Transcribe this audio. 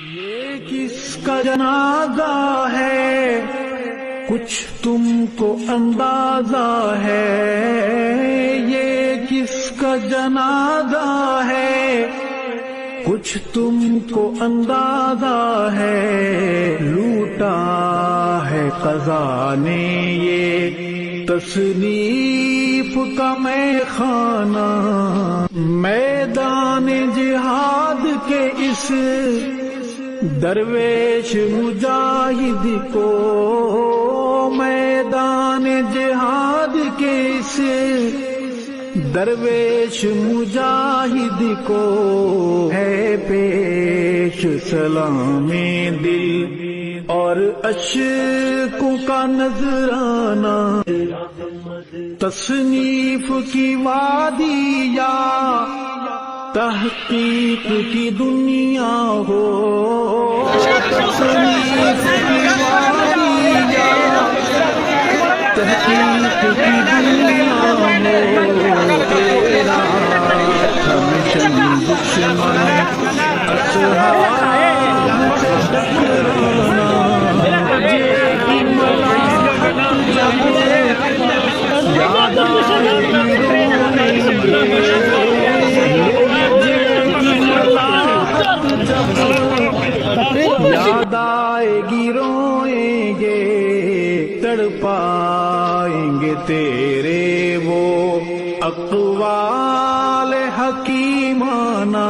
یہ کس کا جنازہ ہے کچھ تم کو اندازہ ہے، یہ کس کا جنازہ ہے کچھ تم کو اندازہ ہے، لوٹا ہے قضا نے یہ تصنیف کا میں خانہ، میدان جہاد کے اس درویش مجاہد کو، میدان جہاد کے اس درویش مجاہد کو ہے پیش سلام دل اور اشکوں کا نذرانہ، تصنیف کی وادی یا تحقیق کی دنیا ہو، تصنیف کی وادی یا تحقیق کی دنیا ہو، تیرا ہمیشن دشمن اصحاب سے ٹکرانا، یہ کی ملاحت جب یاد آئے یاد آئے گی روئیں گے، تڑپائیں گے تیرے وہ اقوال حکیمانہ،